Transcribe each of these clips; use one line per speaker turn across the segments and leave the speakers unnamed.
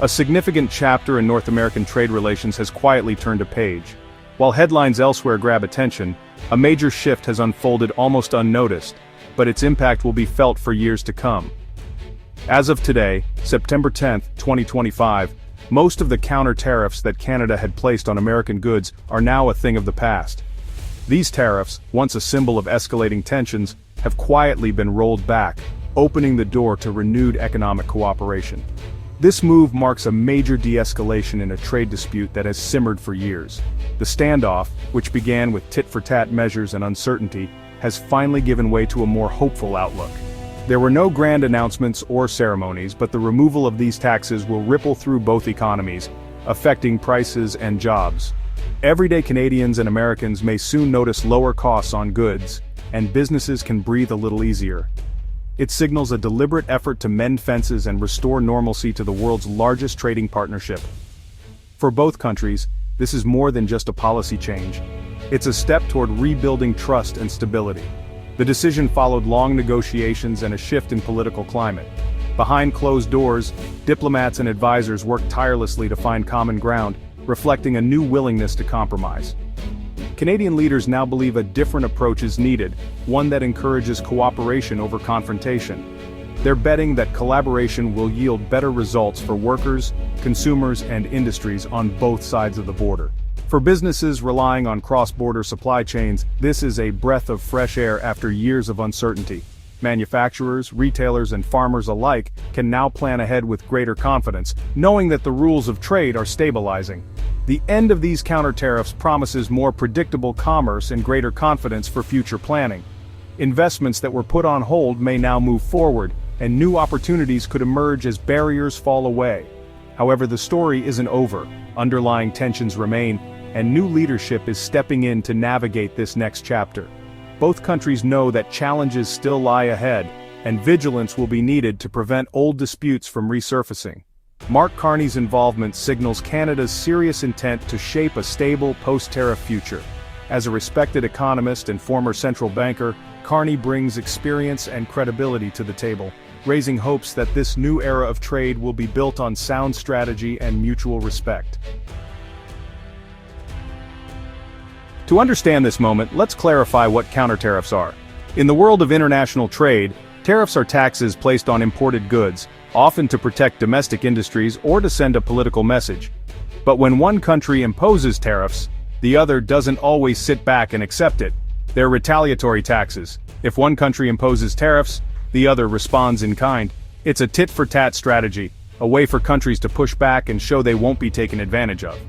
A significant chapter in North American trade relations has quietly turned a page. While headlines elsewhere grab attention, a major shift has unfolded almost unnoticed, but its impact will be felt for years to come. As of today, September 10, 2025, most of the counter-tariffs that Canada had placed on American goods are now a thing of the past. These tariffs, once a symbol of escalating tensions, have quietly been rolled back, opening the door to renewed economic cooperation. This move marks a major de-escalation in a trade dispute that has simmered for years. The standoff, which began with tit-for-tat measures and uncertainty, has finally given way to a more hopeful outlook. There were no grand announcements or ceremonies, but the removal of these taxes will ripple through both economies, affecting prices and jobs. Everyday Canadians and Americans may soon notice lower costs on goods, and businesses can breathe a little easier. It signals a deliberate effort to mend fences and restore normalcy to the world's largest trading partnership. For both countries, this is more than just a policy change. It's a step toward rebuilding trust and stability. The decision followed long negotiations and a shift in political climate. Behind closed doors, diplomats and advisors worked tirelessly to find common ground, reflecting a new willingness to compromise. Canadian leaders now believe a different approach is needed, one that encourages cooperation over confrontation. They're betting that collaboration will yield better results for workers, consumers, and industries on both sides of the border. For businesses relying on cross-border supply chains, this is a breath of fresh air after years of uncertainty. Manufacturers, retailers, and farmers alike can now plan ahead with greater confidence, knowing that the rules of trade are stabilizing. The end of these counter-tariffs promises more predictable commerce and greater confidence for future planning. Investments that were put on hold may now move forward, and new opportunities could emerge as barriers fall away. However, the story isn't over. Underlying tensions remain, and new leadership is stepping in to navigate this next chapter. Both countries know that challenges still lie ahead, and vigilance will be needed to prevent old disputes from resurfacing. Mark Carney's involvement signals Canada's serious intent to shape a stable post-tariff future. As a respected economist and former central banker, Carney brings experience and credibility to the table, raising hopes that this new era of trade will be built on sound strategy and mutual respect. To understand this moment, let's clarify what counter-tariffs are. In the world of international trade, tariffs are taxes placed on imported goods, often to protect domestic industries or to send a political message. But when one country imposes tariffs, the other doesn't always sit back and accept it. They're retaliatory taxes. If one country imposes tariffs, the other responds in kind. It's a tit-for-tat strategy, a way for countries to push back and show they won't be taken advantage of.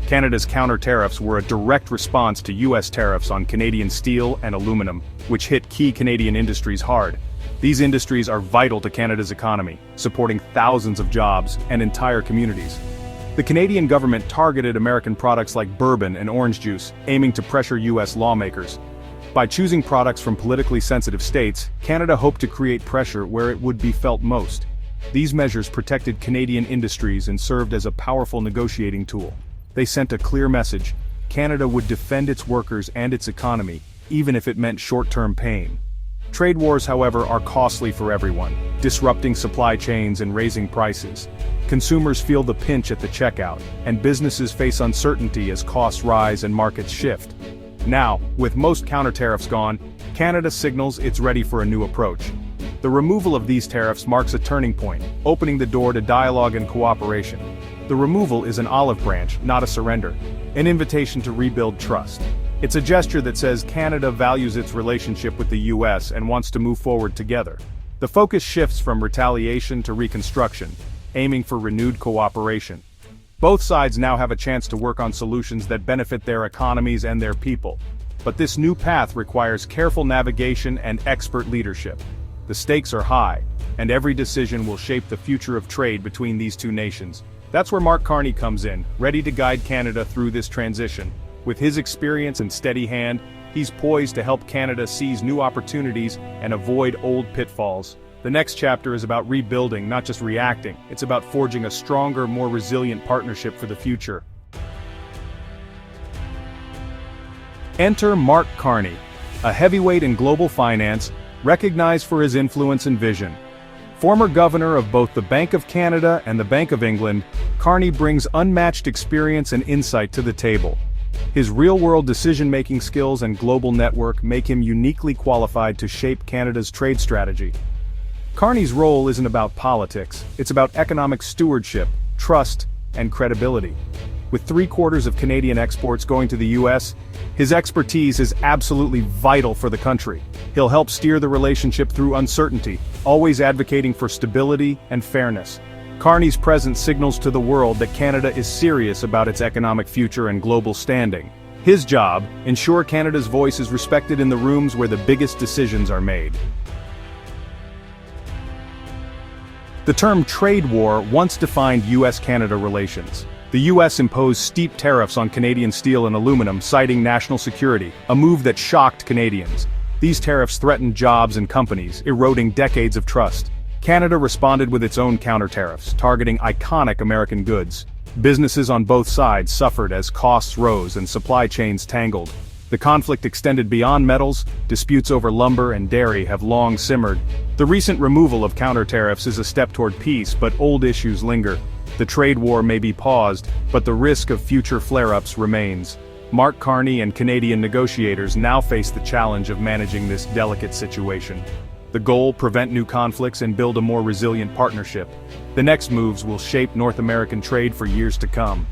Canada's counter-tariffs were a direct response to U.S. tariffs on Canadian steel and aluminum, which hit key Canadian industries hard. These industries are vital to Canada's economy, supporting thousands of jobs and entire communities. The Canadian government targeted American products like bourbon and orange juice, aiming to pressure U.S. lawmakers. By choosing products from politically sensitive states, Canada hoped to create pressure where it would be felt most. These measures protected Canadian industries and served as a powerful negotiating tool. They sent a clear message: Canada would defend its workers and its economy, even if it meant short-term pain. Trade wars, however, are costly for everyone, disrupting supply chains and raising prices. Consumers feel the pinch at the checkout, and businesses face uncertainty as costs rise and markets shift. Now, with most counter-tariffs gone, Canada signals it's ready for a new approach. The removal of these tariffs marks a turning point, opening the door to dialogue and cooperation. The removal is an olive branch, not a surrender, an invitation to rebuild trust. It's a gesture that says Canada values its relationship with the U.S. and wants to move forward together. The focus shifts from retaliation to reconstruction, aiming for renewed cooperation. Both sides now have a chance to work on solutions that benefit their economies and their people. But this new path requires careful navigation and expert leadership. The stakes are high, and every decision will shape the future of trade between these two nations. That's where Mark Carney comes in, ready to guide Canada through this transition. With his experience and steady hand, he's poised to help Canada seize new opportunities and avoid old pitfalls. The next chapter is about rebuilding, not just reacting. It's about forging a stronger, more resilient partnership for the future. Enter Mark Carney, a heavyweight in global finance, recognized for his influence and vision. Former governor of both the Bank of Canada and the Bank of England, Carney brings unmatched experience and insight to the table. His real-world decision-making skills and global network make him uniquely qualified to shape Canada's trade strategy. Carney's role isn't about politics, it's about economic stewardship, trust, and credibility. With 3/4 of Canadian exports going to the US, his expertise is absolutely vital for the country. He'll help steer the relationship through uncertainty, always advocating for stability and fairness. Carney's presence signals to the world that Canada is serious about its economic future and global standing. His job, ensure Canada's voice is respected in the rooms where the biggest decisions are made. The term trade war once defined US-Canada relations. The US imposed steep tariffs on Canadian steel and aluminum, citing national security, a move that shocked Canadians. These tariffs threatened jobs and companies, eroding decades of trust. Canada responded with its own counter-tariffs, targeting iconic American goods. Businesses on both sides suffered as costs rose and supply chains tangled. The conflict extended beyond metals, disputes over lumber and dairy have long simmered. The recent removal of counter-tariffs is a step toward peace, but old issues linger. The trade war may be paused, but the risk of future flare-ups remains. Mark Carney and Canadian negotiators now face the challenge of managing this delicate situation. The goal: prevent new conflicts and build a more resilient partnership. The next moves will shape North American trade for years to come.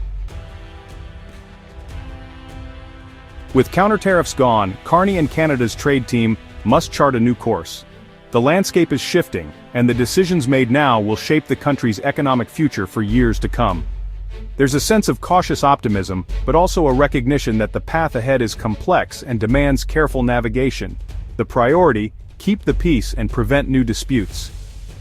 With counter-tariffs gone, Carney and Canada's trade team must chart a new course. The landscape is shifting, and the decisions made now will shape the country's economic future for years to come. There's a sense of cautious optimism, but also a recognition that the path ahead is complex and demands careful navigation. The priority: keep the peace and prevent new disputes.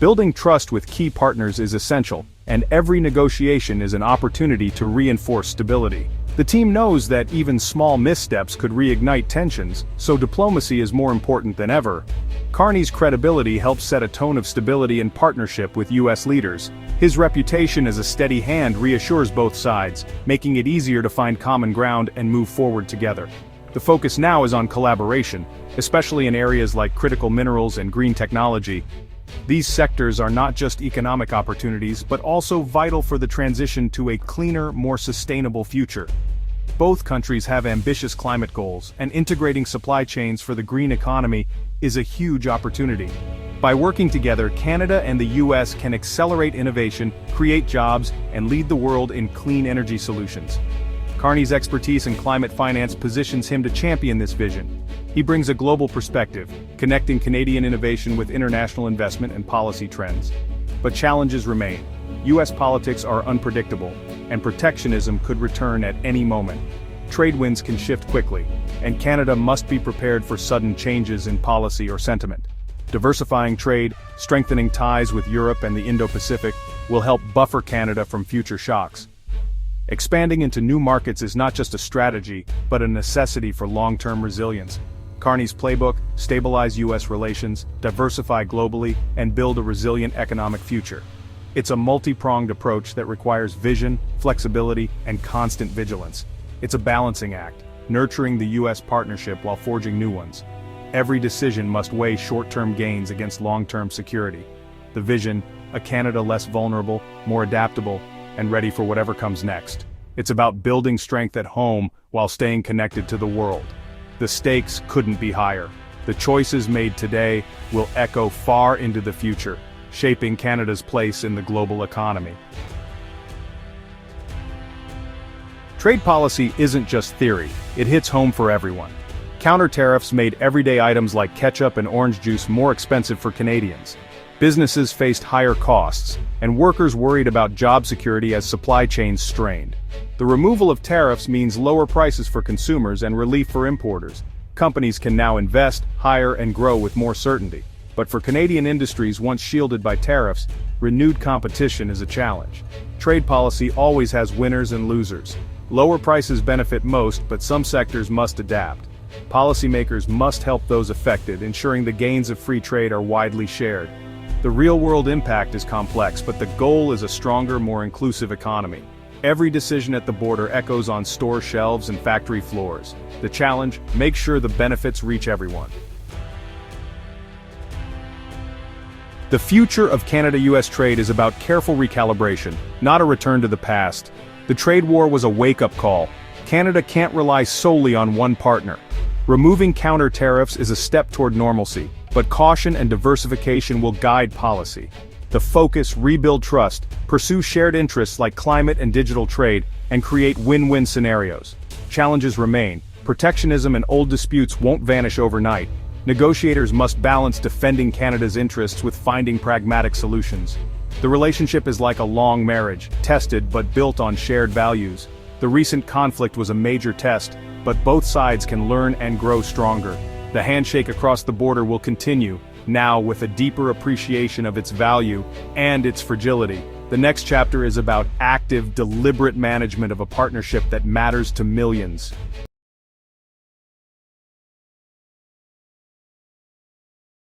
Building trust with key partners is essential, and every negotiation is an opportunity to reinforce stability. The team knows that even small missteps could reignite tensions, so diplomacy is more important than ever. Carney's credibility helps set a tone of stability and partnership with US leaders. His reputation as a steady hand reassures both sides, making it easier to find common ground and move forward together. The focus now is on collaboration, especially in areas like critical minerals and green technology. These sectors are not just economic opportunities, but also vital for the transition to a cleaner, more sustainable future. Both countries have ambitious climate goals, and integrating supply chains for the green economy is a huge opportunity. By working together, Canada and the US can accelerate innovation, create jobs, and lead the world in clean energy solutions. Carney's expertise in climate finance positions him to champion this vision. He brings a global perspective, connecting Canadian innovation with international investment and policy trends. But challenges remain. US politics are unpredictable, and protectionism could return at any moment. Trade winds can shift quickly, and Canada must be prepared for sudden changes in policy or sentiment. Diversifying trade, strengthening ties with Europe and the Indo-Pacific will help buffer Canada from future shocks. Expanding into new markets is not just a strategy, but a necessity for long-term resilience. Carney's playbook: stabilize US relations, diversify globally, and build a resilient economic future. It's a multi-pronged approach that requires vision, flexibility, and constant vigilance. It's a balancing act, nurturing the US partnership while forging new ones. Every decision must weigh short-term gains against long-term security. The vision: a Canada less vulnerable, more adaptable, and ready for whatever comes next. It's about building strength at home while staying connected to the world. The stakes couldn't be higher. The choices made today will echo far into the future, shaping Canada's place in the global economy. Trade policy isn't just theory, it hits home for everyone. Counter-tariffs made everyday items like ketchup and orange juice more expensive for Canadians. Businesses faced higher costs, and workers worried about job security as supply chains strained. The removal of tariffs means lower prices for consumers and relief for importers. Companies can now invest, hire, and grow with more certainty. But for Canadian industries once shielded by tariffs, renewed competition is a challenge. Trade policy always has winners and losers. Lower prices benefit most, but some sectors must adapt. Policymakers must help those affected, ensuring the gains of free trade are widely shared. The real-world impact is complex, but the goal is a stronger, more inclusive economy. Every decision at the border echoes on store shelves and factory floors. The challenge: make sure the benefits reach everyone. The future of Canada-US trade is about careful recalibration, not a return to the past. The trade war was a wake-up call. Canada can't rely solely on one partner. Removing counter-tariffs is a step toward normalcy, but caution and diversification will guide policy. The focus, rebuild trust, pursue shared interests like climate and digital trade, and create win-win scenarios. Challenges remain. Protectionism and old disputes won't vanish overnight. Negotiators must balance defending Canada's interests with finding pragmatic solutions. The relationship is like a long marriage, tested but built on shared values. The recent conflict was a major test, but both sides can learn and grow stronger. The handshake across the border will continue, now with a deeper appreciation of its value and its fragility. The next chapter is about active, deliberate management of a partnership that matters to millions.